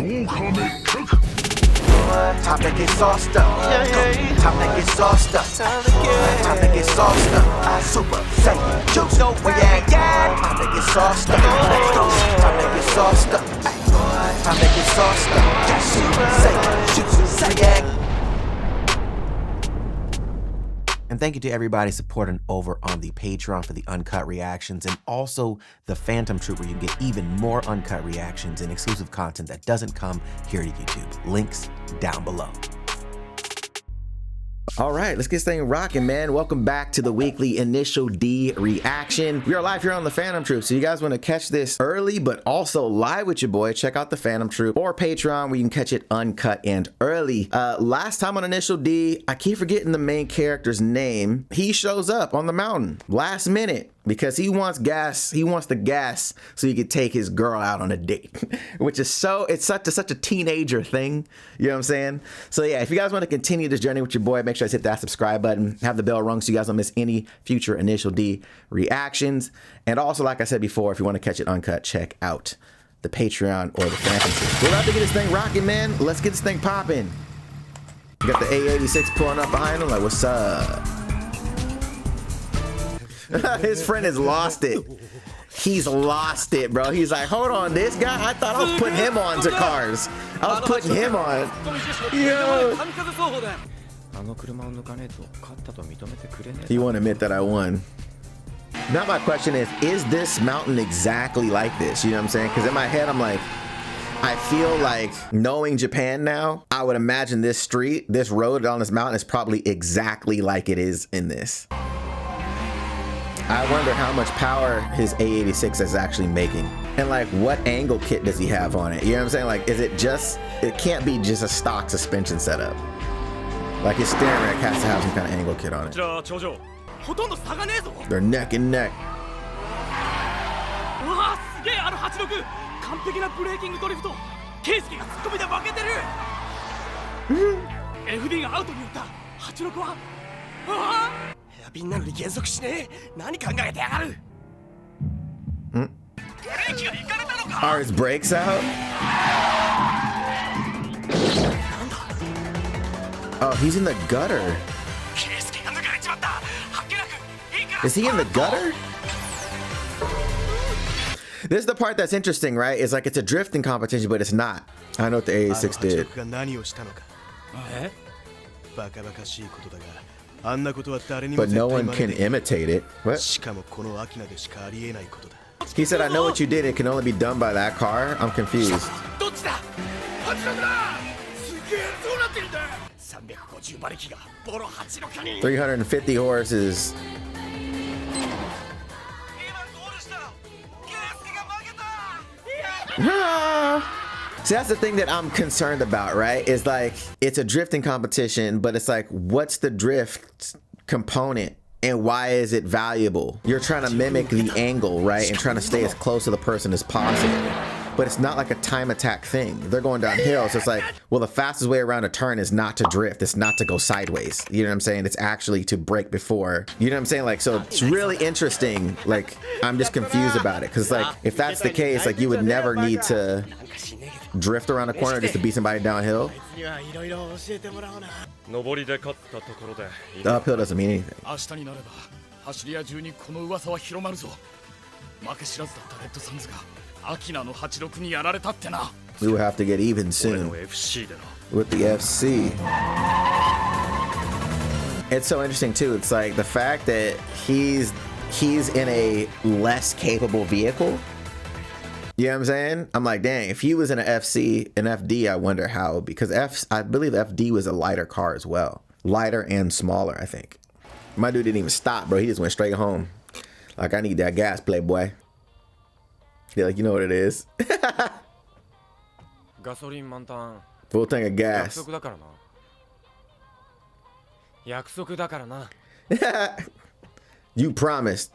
Time to get sauced up. Time to get sauced up. Time to get sauced up. Super Saiyan jutsu react. Time to get sauced up. Time to get sauced up. Time to get sauced up. Super Saiyan jutsu react. And thank you to everybody supporting over on the Patreon for the uncut reactions, and also the Phantom Troop, where you can get even more uncut reactions and exclusive content that doesn't come here to YouTube. Links down below. All right, let's get this thing rocking, man. Welcome back to the weekly Initial D reaction. We are live here on the Phantom Troop, so you guys want to catch this early but also live with your boy, check out the Phantom Troop or Patreon, where you can catch it uncut and early. Last time on Initial D, I keep forgetting the main character's name. He shows up on the mountain last minute because he wants gas. He wants the gas so he could take his girl out on a date, which is it's such a teenager thing. You know what I'm saying? So yeah, if you guys want to continue this journey with your boy, make sure you hit that subscribe button, have the bell rung so you guys don't miss any future Initial D reactions. And also, like I said before, if you want to catch it uncut, check out the Patreon or the Phantom Troop. We're about to get this thing rocking, man. Let's get this thing popping. You got the A86 pulling up behind him, like, what's up? His friend has lost it. He's lost it, bro. He's like, hold on, this guy, I thought I was putting him on to cars. I was putting him on. Yo. He won't admit that I won. Now my question is this mountain exactly like this? You know what I'm saying? Because in my head, I'm like, I feel like, knowing Japan now, I would imagine this street, this road on this mountain is probably exactly like it is in this. I wonder how much power his A86 is actually making. And like, what angle kit does he have on it? You know what I'm saying? Like, is it just, it can't be just a stock suspension setup. Like, his steering rack has to have some kind of angle kit on it. They're neck and neck. Are his brakes out? Oh, he's in the gutter. Is he in the gutter? This is the part that's interesting, right? It's like, it's a drifting competition, but it's not. I know what the A86 did. But no one can imitate it. What? He said, I know what you did. It can only be done by that car. I'm confused. 350 horses. See, that's the thing that I'm concerned about, right? Is like, it's a drifting competition, but it's like, what's the drift component and why is it valuable? You're trying to mimic the angle, right? And trying to stay as close to the person as possible. But it's not like a time attack thing. They're going downhill, so it's like, well, the fastest way around a turn is not to drift. It's not to go sideways. You know what I'm saying? It's actually to brake before. You know what I'm saying? Like, so it's really interesting. Like, I'm just confused about it. Because, like, if that's the case, like, you would never need to drift around a corner just to beat somebody downhill. The uphill doesn't mean anything. We will have to get even soon with the FC. It's so interesting too. It's like the fact that he's in a less capable vehicle. You know what I'm saying? I'm like, dang, if he was in an FD, I wonder how, because I believe FD was a lighter car as well. Lighter and smaller, I think. My dude didn't even stop, bro. He just went straight home. Like, I need that gas, playboy. Yeah, like, you know what it is. Full tank of gas. You promised.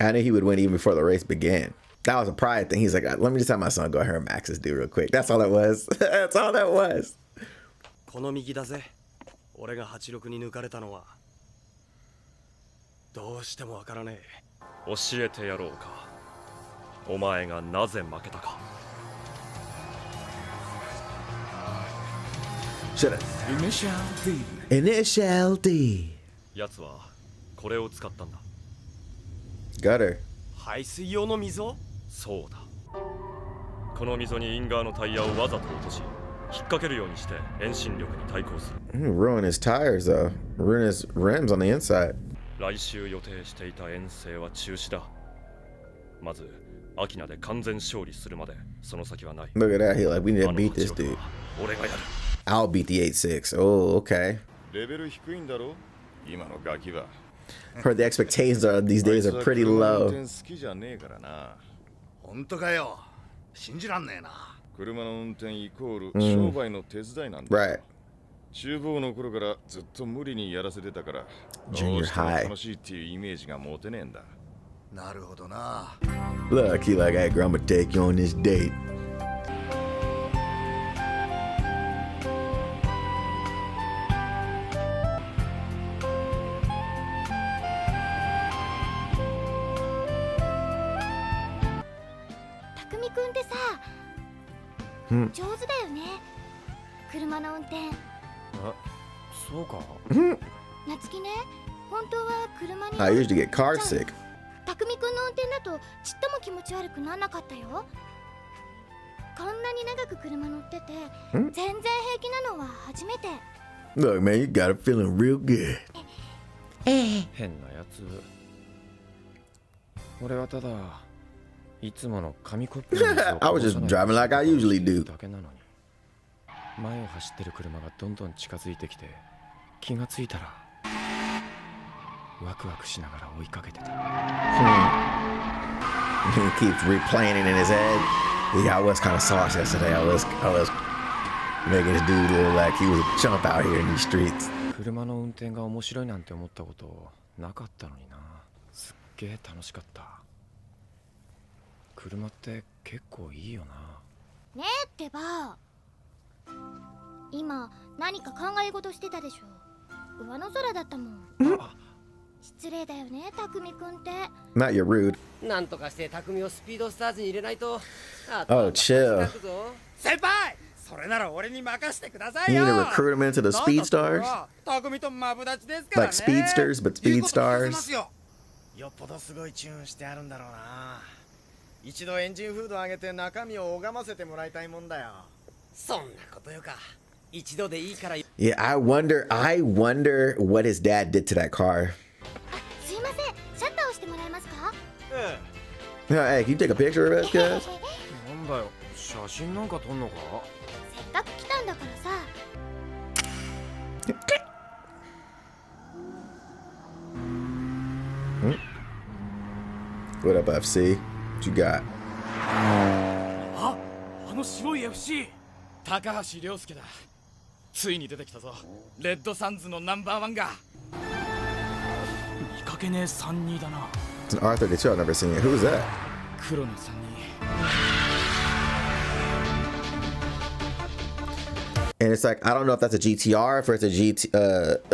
I knew he would win even before the race began. That was a pride thing. He's like, let me just have my son go ahead and max this dude real quick. That's all that was. That's all that was. お前がなぜ負けたか。Shut up. Initial D. 奴はこれを使ったんだ。Gutter. 排水用の溝？そうだ。この溝にインガーのタイヤをわざと落とし、引っ掛けるようにして遠心力に対抗する。Ruin his tires though. Ruin his rims on the inside. 来週予定していた遠征は中止だ。まずアキナで完全勝利するまでその先はない。Look at that. He like, we need to beat this dude. 俺がやる。I'll beat the 8-6. Oh, okay. レベル低いんだろ今のガキは。Heard the expectations are these days are pretty low. 好きじゃねえからな。本当かよ。信じらんねえな。車の運転イコール商売の手伝いなんだ。Right. 厨房の頃からずっと無理にやらせてたから、 Junior どうしても high. 楽しいっていうイメージが持てねえんだ。なるほどな。 Look, he like, hey, girl, I'm gonna take you on this date. Hmm. 上手だよね。車の運転。あ、そうか。夏希ね、本当は車に。I usually get car sick. 匠くんの運転だとちっとも気持ち悪くならなかったよ。こんなに長く車乗ってて、全然平気なのは初めて。Look, man, you got it feeling real good. 変なやつ。俺はただいつもの紙コップの水を I was just driving like I usually do. だけなのに、前を走ってる車がどんどん近づいてきて、気がついたらワクワクしながら追いかけてた。He keeps replaying it in his head. Yeah, I was kind of sauce yesterday. I was making this dude look like he was a chump out here in these streets. 車の運転が面白いなんて思ったことなかったのにな。すっげえ楽しかった。車って結構いいよな。ねえってば。今何か考え事してたでしょ。上の空だったもん。失礼だよね、匠くんって。Not you're rude. なんとかして匠をスピードスターズに入れないと。Oh, chill. 先輩、それなら俺に任せてください You よ。 need to recruit him into the speed stars? 匠とマブダチですからね。Like speedsters, but speed 言うこと聞かせま stars? すよ。よっぽどすごいチューンしてあるんだろうな。一度エンジンフード上げて中身を拝ませてもらいたいもんだよ。そんなことよか。一度でいいから。Yeah, I wonder what his dad did to that car. すいません、シャッター押してもらえますか。Hey, can you take a picture of us, guys? なんだよ、写真なんか撮んのか。せっかく来たんだからさ。What up, FC? What you got? あの白い FC 高橋亮介だ。ついに出てきたぞ、レッドサンズのナンバーワンが。見かけねえ32だな。 It's an R32. I've never seen it. Who is that? 黒の32。 And it's like, I don't know if that's a GTR or if it's a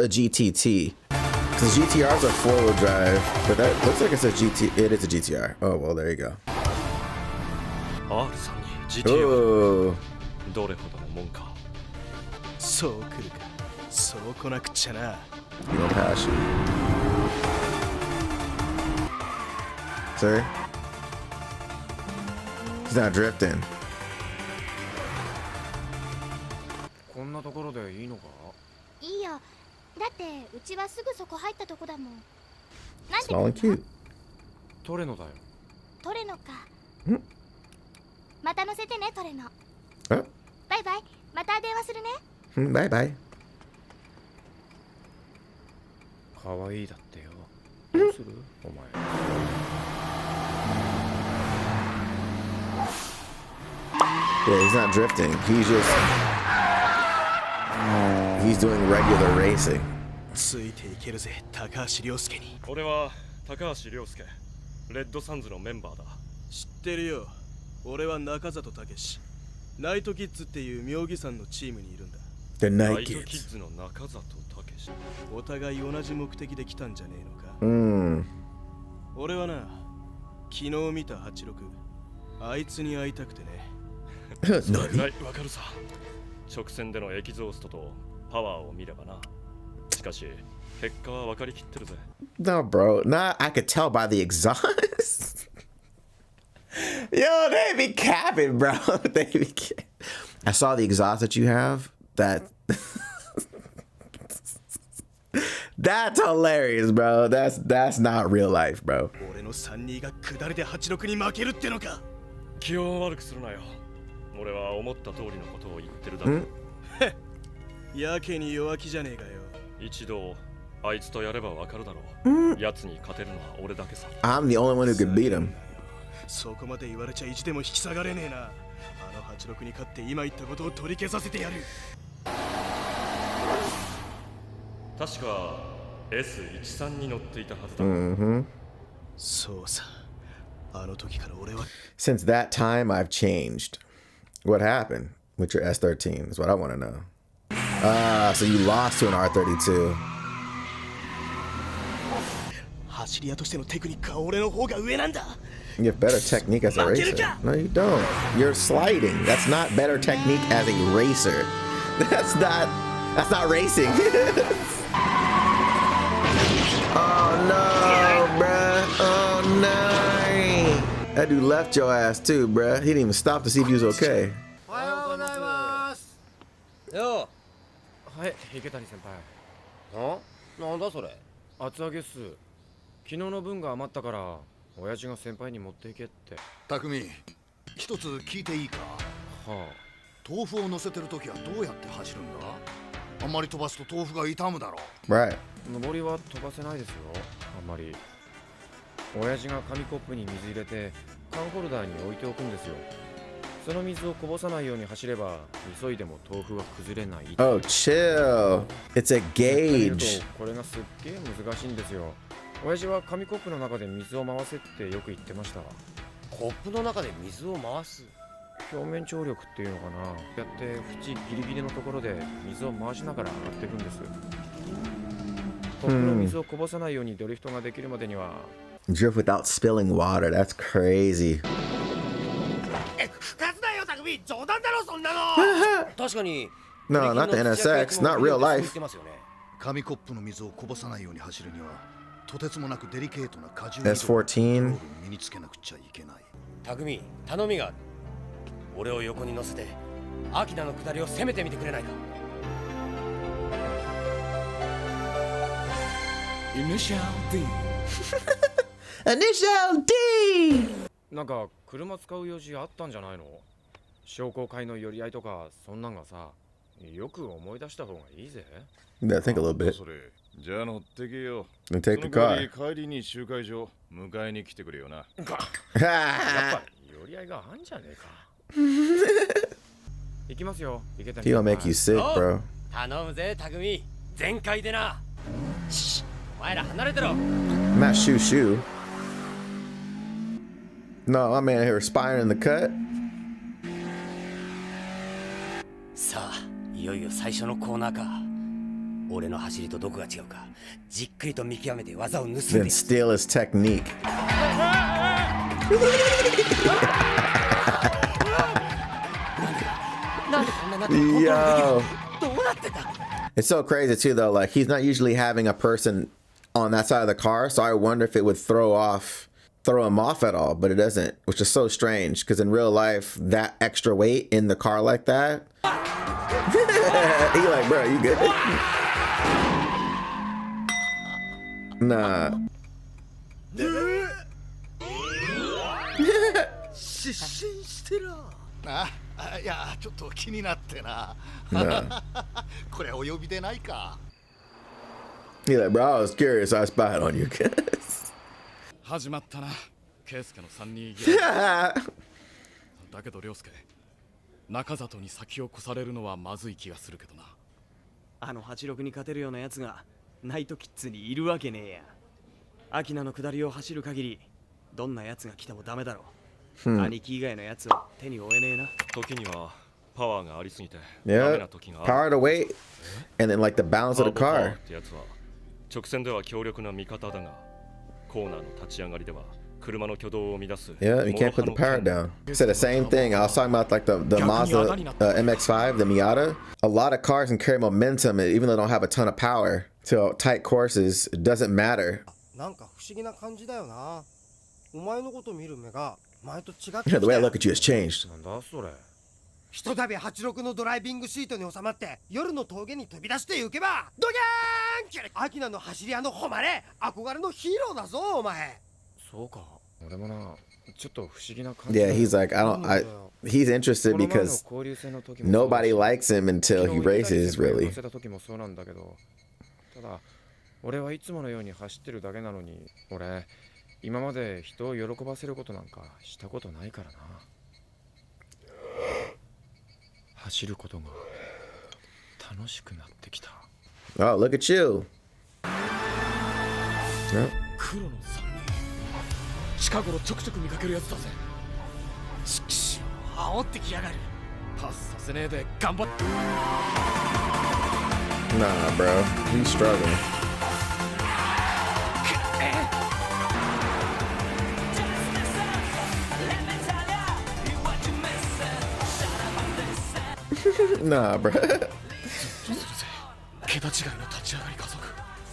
GTT. Because GTRs are four-wheel drive, but that looks like it's a GT. It is a GTR. Oh, well, there you go. R32 GTO Oh, どれほどのもんか。そう来るか。そう来なくちゃな。 you don't pass you. Sir? He's not drifting. こんなところでいいのか。いいよ。だってうちはすぐそこ入ったとこだもん。なんで Small and cute. トレノだよ。トレノか。んまた乗せてね、トレノ。 Oh, バイバイ。また電話するね。bye bye. 可愛いだってよ。どうするお前。Yeah, he's not drifting. He's doing regular racing. ついていけるぜ、高橋亮介に。俺は高橋亮介、レッドサンズのメンバーだ。知ってるよ。俺は中里武史。ナイトキッズっていう妙義山のチームにいるんだ。 The ナ Night イトキ Kids. ッズの中里武史。お互い同じ目的で来たんじゃねえのか。Mm. 俺はな、昨日見た86、あいつに会いたくてね。それくらいわかるさ。直線でのエキゾーストとパワーを見ればな。しかし結果は分かりきってるぜ。 No, bro. Nah, I could tell by the exhaust. Yo, they be capping, bro. They be capping. I saw the exhaust that you have. That's hilarious, bro. That's not real life, bro. 俺の3人が下りで86に負けるってのか。気を悪くするなよ。俺は思った通りのことを言ってるだけ。やけに弱気じゃねえかよ。一度あいつとやればわかるだろう。奴に勝てるのは俺だけさ。 I'm the only one who could beat him. そこまで言われちゃ意地でも引き下がれねえな。あの86に勝って今言ったことを取り消させてやる。確か S13 に乗っていたはずだ。そうさ。あの時から俺は。Since that time, I've changed. What happened with your S13 is what I want to know. So you lost to an R32. 走り屋としてのテクニックは俺の方が上なんだ。You have better technique as a racer. No, you don't. You're sliding. That's not better technique as a racer. That's not racing. Oh no, bruh. Oh no. That dude left your ass too, bruh. He didn't even stop to see if you was okay. よはい、池谷先輩。なんだそれ。厚揚げっす。昨日の分が余ったから親父が先輩に持っていけって。匠、一つ聞いていいか。は豆腐を乗せてるときはどうやって走るんだ。あんまり飛ばすと豆腐が傷むだろ。 Right. 上りは飛ばせないですよ。あんまり。親父が紙コップに水入れて缶ホルダーに置いておくんですよ。その水をこぼさないように走れば急いでも豆腐は崩れない。Oh, chill. It's a gauge. これがすっげえ難しいんですよ。親父は紙コップの中で水を回せってよく言ってました。コップの中で水を回す。表面張力っていうのかな。やって縁ギリギリのところで水を回しながら上がっていくんです。コップの水をこぼさないようにドリフトができるまでには。Drift without spilling water. That's crazy. 不活だよ匠。冗談だろそんなの。確かに。 No, not the NSX. Not real life. 紙コップの水をこぼさないように走るにはとてつもなくデリケートな荷重 S14 を身につけなくちゃいけない。匠、頼みがある。俺を横に乗せてアキナの下りを攻めてみてくれないか。Initial D。 Initial D! なんか車使う用事あったんじゃないの？商工会の寄り合いとかそんなんがさ、よく思い出した方がいいぜ。You gotta think a little bit. それじゃあ乗ってけよ。 And take the その代わ car. り帰りに集会所迎えに来てくれよな。やっぱり寄り合いがあんじゃねえか。行きますよ、池谷 He gonna make you sick, bro. 頼むぜ匠。全開でな。お前ら離れてろ。 Not shoo. No, my man here spying in the cut. さあ、いよいよ最初のコーナーか。俺の走りとどこが違うかじっくりと見極めて技を盗んで Then steal his technique. Yo. It's so crazy too though, like he's not usually having a person on that side of the car, so I wonder if it would throw him off at all, but it doesn't, which is so strange because in real life that extra weight in the car like that. He like, bro, you good? Nah. 失神してら。いや、ちょっと気になってな。これお呼びでないか。 He like, bro, I was curious, I spied on you guys. 始まったな。ケイスケの3人だけど涼介、中里に先を越されるのはまずい気がするけどな。あの86に勝てるようなやつがナイトキッズにいるわけねえや。アキナの下りを走る限りどんなやつが来てもダメだろう。兄貴以外のやつを手に負えねえな。時にはパワーがありすぎてダメ Yeah, な時がある。 power to weight, and then like the balance of the パワ car. ーってやつは直線では強力な味方だがコーナーの立ち上がりでは車の挙動を乱す Yeah, you can't put the power down. Said the same thing. I was talking about like the Mazda MX-5, the Miata. A lot of cars can carry momentum, even though they don't have a ton of power. So tight courses, it doesn't matter. なんか不思議な感じだよな。お前のこと見る目が前と違ってきた。 Yeah, the way I look at you has changed. なんだそれ。ひとたび86のドライビングシートに収まって夜の峠に飛び出して行けばドギャーン！アキナの走り屋の誉れ憧れのヒーローだぞお前。そうか。俺もな、ちょっと不思議な感 Yeah, he's like, he's interested because nobody likes him until he races, really. ただ、俺はいつものように走ってるだけなのに、俺、今まで人を喜ばせることなんかしたことないからな。走ることが楽しくなってきた。Oh, look at you. Yep. 黒の3人近頃ちょくちょく見かけるやつだぜ。ちくしょう煽ってきやがる。パスさせねえで頑張って。 Nah, bro, he's struggling. Nah, bro. 桁違いの立ち上がり加速。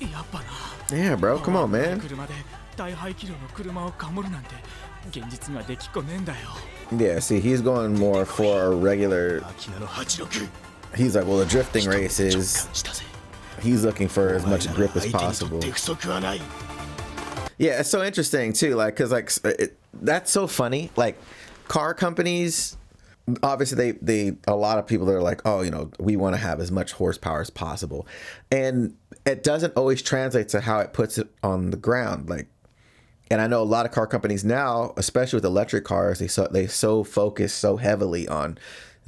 やっぱな。 Yeah, bro, come on, man. 車で大排気量の車をかもるなんて現実にはできっこねえんだよ。 Yeah, see, he's going more for a regular. He's like, well, the drifting race is. He's looking for as much grip as possible. Yeah, it's so interesting too, like, cause like that's so funny. Like, car companies, obviously they a lot of people that are like, oh, you know, we want to have as much horsepower as possible, and it doesn't always translate to how it puts it on the ground. Like, and I know a lot of car companies now, especially with electric cars, they so focus so heavily on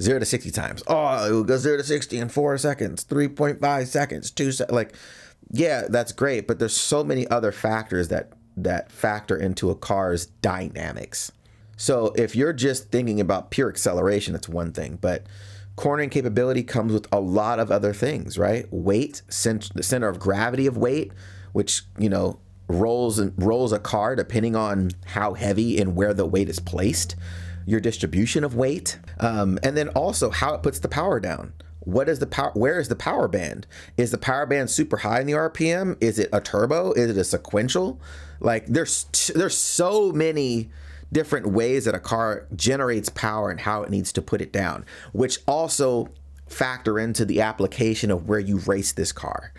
0 to 60 times. Oh, it will go 0 to 60 in 4 seconds, 3.5 seconds, 2 seconds. Like, yeah, that's great, but there's so many other factors that factor into a car's dynamics. So if you're just thinking about pure acceleration, it's one thing, but cornering capability comes with a lot of other things, right? Weight, the center of gravity of weight, which, you know, rolls a car depending on how heavy and where the weight is placed, your distribution of weight, and then also how it puts the power down. What is the power? Where is the power band? Is the power band super high in the RPM? Is it a turbo? Is it a sequential? Like there's so many different ways that a car generates power and how it needs to put it down, which also factor into the application of where you race this car.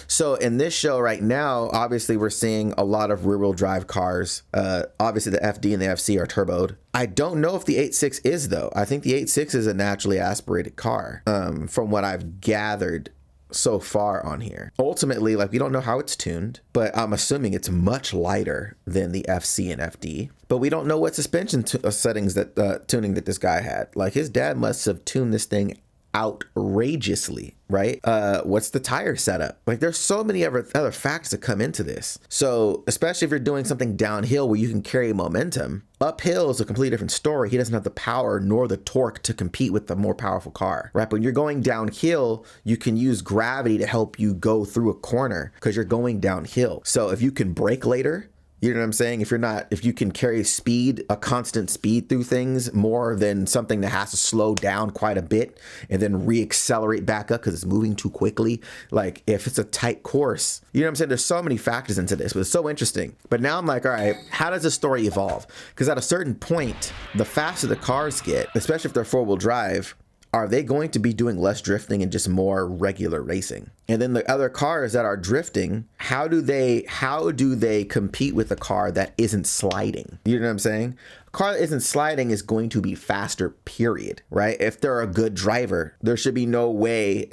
So in this show right now, obviously we're seeing a lot of rear-wheel drive cars. Obviously the FD and the FC are turboed. I don't know if the 8.6 is though. I think the 8.6 is a naturally aspirated car, from what I've gathered so far on here. Ultimately, like, we don't know how it's tuned, but I'm assuming it's much lighter than the FC and FD. But we don't know what suspension settings that tuning that this guy had. Like, his dad must have tuned this thing outrageously, right? What's the tire setup? Like, there's so many other factors that come into this. So especially if you're doing something downhill where you can carry momentum, uphill is a completely different story. He doesn't have the power nor the torque to compete with the more powerful car, right? But when you're going downhill, you can use gravity to help you go through a corner because you're going downhill. So if you can brake later, you know what I'm saying? If you can carry speed, a constant speed through things more than something that has to slow down quite a bit and then reaccelerate back up because it's moving too quickly. Like if it's a tight course, you know what I'm saying? There's so many factors into this, but it's so interesting. But now I'm like, all right, how does the story evolve? Because at a certain point, the faster the cars get, especially if they're 4-wheel drive, are they going to be doing less drifting and just more regular racing? And then the other cars that are drifting, how do they compete with a car that isn't sliding? You know what I'm saying? A car that isn't sliding is going to be faster, period, right? If they're a good driver, there should be no way,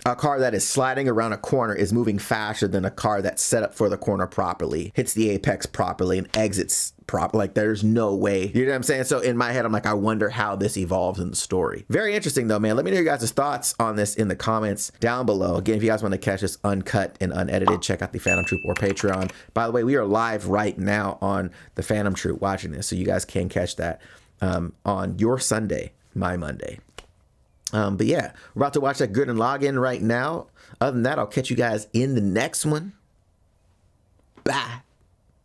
a car that is sliding around a corner is moving faster than a car that's set up for the corner properly, hits the apex properly, and exits properly. Like, there's no way. You know what I'm saying? So in my head, I'm like, I wonder how this evolves in the story. Very interesting though, man. Let me know your guys' thoughts on this in the comments down below. Again, if you guys want to catch this uncut and unedited, check out the Phantom Troop or Patreon. By the way, we are live right now on the Phantom Troop watching this, so you guys can catch that on your Sunday, my Monday. But yeah, we're about to watch that Grid and Login right now. Other than that, I'll catch you guys in the next one. Bye.